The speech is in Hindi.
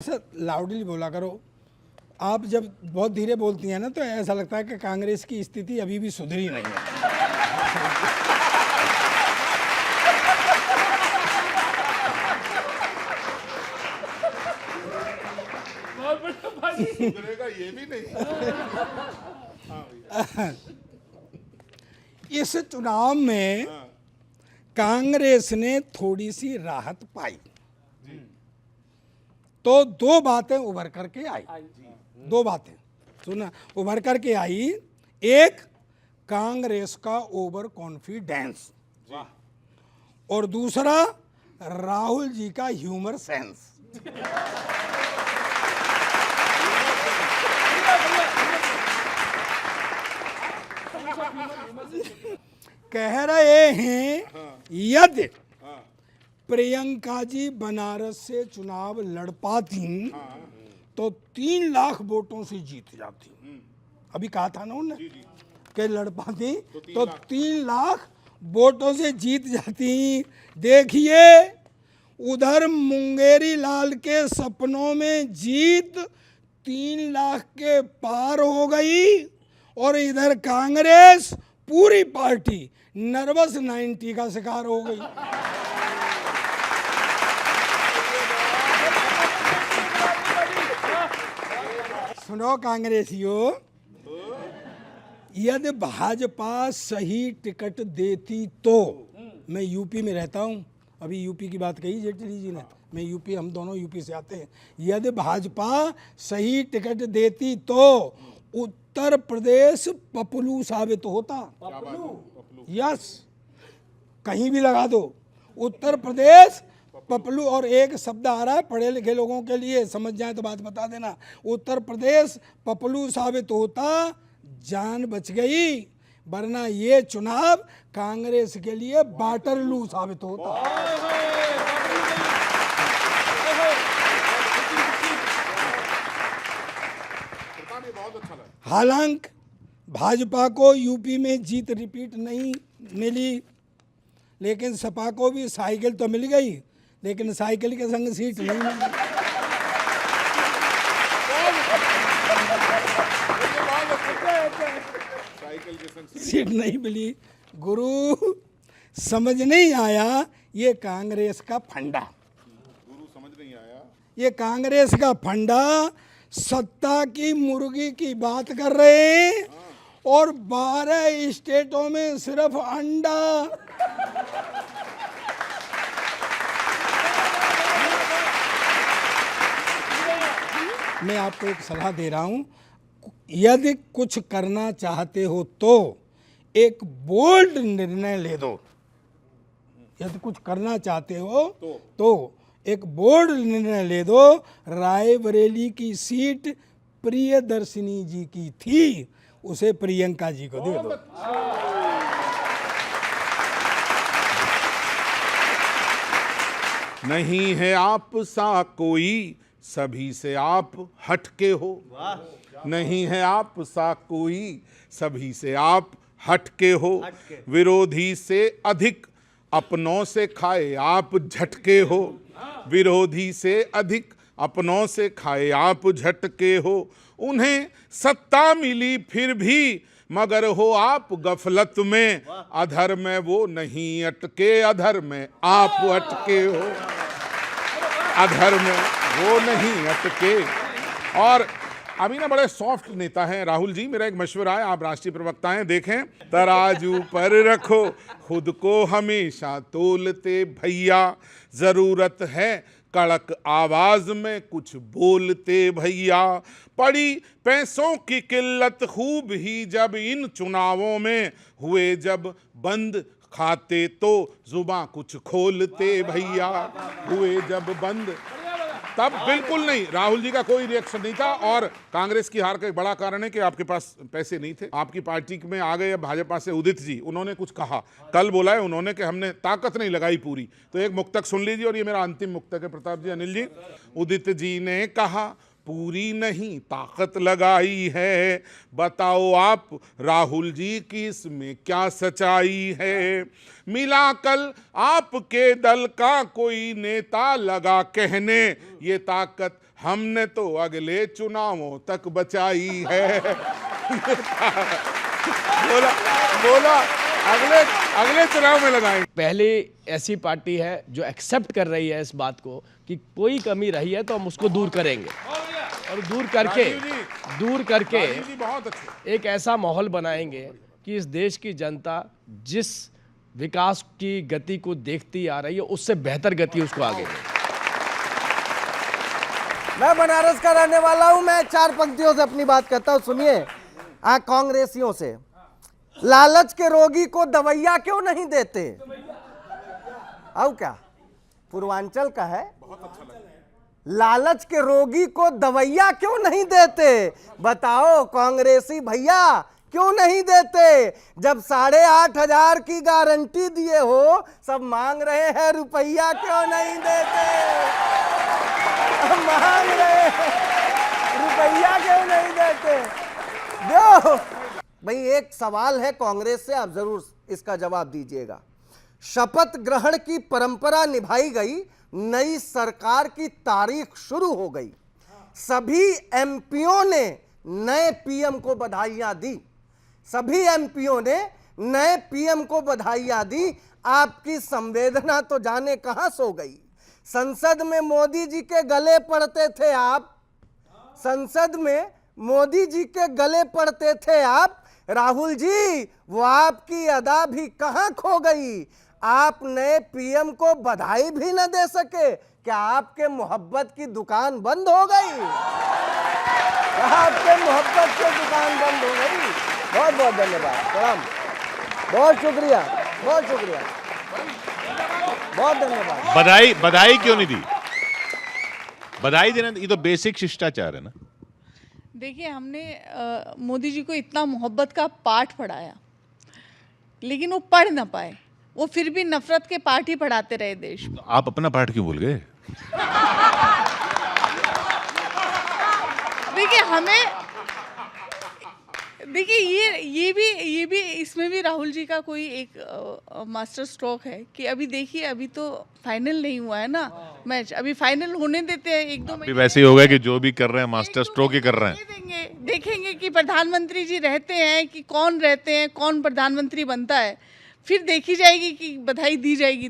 सर लाउडली बोला करो। आप जब बहुत धीरे बोलती हैं ना तो ऐसा लगता है कि कांग्रेस की स्थिति अभी भी सुधरी नहीं है। सुधरेगा ये भी नहीं। इस चुनाव में कांग्रेस ने थोड़ी सी राहत पाई तो दो बातें उभर करके आई। दो बातें सुना उभर करके आई। एक, कांग्रेस का ओवर कॉन्फिडेंस, और दूसरा राहुल जी का ह्यूमर सेंस। कह रहे हैं यदि प्रियंका जी बनारस से चुनाव लड़ पाती तो 3 लाख वोटों से जीत जाती। अभी कहा था ना उन्होंने कि लड़ पाती तो 3 लाख वोटों से जीत जाती। देखिए, उधर मुंगेरी लाल के सपनों में जीत 3 लाख के पार हो गई और इधर कांग्रेस पूरी पार्टी नर्वस 90 का शिकार हो गई। सुनो कांग्रेसियों, यदि भाजपा सही टिकट देती तो, मैं यूपी में रहता हूं, अभी यूपी की बात कही जेटली जी ने, मैं यूपी, हम दोनों यूपी से आते हैं। यदि भाजपा सही टिकट देती तो उत्तर प्रदेश पपलू साबित होता। यस, कहीं भी लगा दो, उत्तर प्रदेश पपलू। और एक शब्द आ रहा है पढ़े लिखे लोगों के लिए, समझ जाए तो बात बता देना। उत्तर प्रदेश पपलू साबित होता, जान बच गई, वरना ये चुनाव कांग्रेस के लिए वाटरलू साबित होता। हालांकि भाजपा को यूपी में जीत रिपीट नहीं मिली, लेकिन सपा को भी साइकिल तो मिल गई, लेकिन साइकिल के संग सीट नहीं मिली। सीट नहीं मिली। गुरु समझ नहीं आया ये कांग्रेस का फंडा। गुरु समझ नहीं आया ये कांग्रेस का फंडा। सत्ता की मुर्गी की बात कर रहे हैं और 12 स्टेटों में सिर्फ अंडा। मैं आपको एक सलाह दे रहा हूं, यदि कुछ करना चाहते हो तो एक बोल्ड निर्णय ले दो। यदि कुछ करना चाहते हो तो एक बोल्ड निर्णय ले दो। रायबरेली की सीट प्रियदर्शिनी जी की थी, उसे प्रियंका जी को दे दो। नहीं है आप सा कोई, सभी से आप हटके हो। नहीं है आप सा कोई, सभी से आप हटके हो। विरोधी से अधिक अपनों से खाए आप झटके हो। विरोधी से अधिक अपनों से खाए आप झटके हो। उन्हें सत्ता मिली फिर भी मगर हो आप गफलत में। अधर में वो नहीं अटके, अधर में आप अटके हो। अधर में वो नहीं अटके। और अभी ना बड़े सॉफ्ट नेता हैं राहुल जी, मेरा एक मशवरा है, आप राष्ट्रीय प्रवक्ता हैं, देखें, तराजू पर रखो खुद को हमेशा तोलते भैया। जरूरत है कड़क आवाज में कुछ बोलते भैया। पड़ी पैसों की किल्लत खूब ही जब इन चुनावों में हुए, जब बंद खाते तो जुबां कुछ खोलते भैया। हुए जब बंद तब बिल्कुल नहीं, राहुल जी का कोई रिएक्शन नहीं था। और कांग्रेस की हार का एक बड़ा कारण है कि आपके पास पैसे नहीं थे। आपकी पार्टी में आ गए भाजपा से उदित जी, उन्होंने कुछ कहा, कल बोला है उन्होंने कि हमने ताकत नहीं लगाई पूरी। तो एक मुक्तक सुन लीजिए, और ये मेरा अंतिम मुक्तक है प्रताप जी, अनिल जी। उदित जी ने कहा पूरी नहीं ताकत लगाई है, बताओ आप राहुल जी की इसमें क्या सच्चाई है। मिला कल आपके दल का कोई नेता लगा कहने, ये ताकत हमने तो अगले चुनावों तक बचाई है। बोला बोला अगले चुनाव में लगाएंगे। पहले ऐसी पार्टी है जो एक्सेप्ट कर रही है इस बात को कि कोई कमी रही है तो हम उसको दूर करेंगे, और दूर करके राजीव जी बहुत अच्छे। एक ऐसा माहौल बनाएंगे कि इस देश की जनता जिस विकास की गति को देखती आ रही है उससे बेहतर गति उसको आगे दें। मैं बनारस का रहने वाला हूं, मैं 4 पंक्तियों से अपनी बात करता हूं, सुनिए। कांग्रेसियों से, लालच के रोगी को दवाइयां क्यों नहीं देते? आओ क्या पूर्वांचल का है, लालच के रोगी को दवाइयां क्यों नहीं देते? बताओ कांग्रेसी भैया क्यों नहीं देते? जब 8,500 की गारंटी दिए हो, सब मांग रहे हैं रुपया क्यों नहीं देते? मांग रहे हैं रुपया क्यों नहीं देते? दो भाई। एक सवाल है कांग्रेस से, आप जरूर इसका जवाब दीजिएगा। शपथ ग्रहण की परंपरा निभाई गई, नई सरकार की तारीख शुरू हो गई, सभी एमपीओ ने नए पीएम को बधाइयां दी, सभी एमपीओ ने नए पीएम को बधाइयां दी। आपकी संवेदना तो जाने कहां सो गई। संसद में मोदी जी के गले पड़ते थे आप, संसद में मोदी जी के गले पड़ते थे आप। राहुल जी, वो आपकी अदा भी कहां खो गई? आप नए पीएम को बधाई भी न दे सके। क्या आपके मोहब्बत की दुकान बंद हो गई? क्या आपके मोहब्बत की दुकान बंद हो गई? बहुत बहुत धन्यवाद, प्रणाम, बहुत शुक्रिया, बहुत शुक्रिया, बहुत धन्यवाद। बधाई क्यों नहीं दी? बधाई देना ये तो बेसिक शिष्टाचार है ना। देखिए, हमने मोदी जी को इतना मोहब्बत का पाठ पढ़ाया, लेकिन वो पढ़ ना पाए, वो फिर भी नफरत के पाठ ही पढ़ाते रहे देश में। आप अपना पाठ क्यों भूल गए? देखिए, हमें देखिए ये भी इसमें भी राहुल जी का कोई एक मास्टर स्ट्रोक है कि अभी देखिए, अभी तो फाइनल नहीं हुआ है ना मैच, अभी फाइनल होने देते हैं 1-2 महीने। वैसे ही होगा कि जो भी कर रहे हैं मास्टर स्ट्रोक ही कर रहे हैं। देखेंगे कि प्रधानमंत्री जी रहते हैं कि कौन रहते हैं, कौन प्रधानमंत्री बनता है, फिर देखी जाएगी कि बधाई दी जाएगी।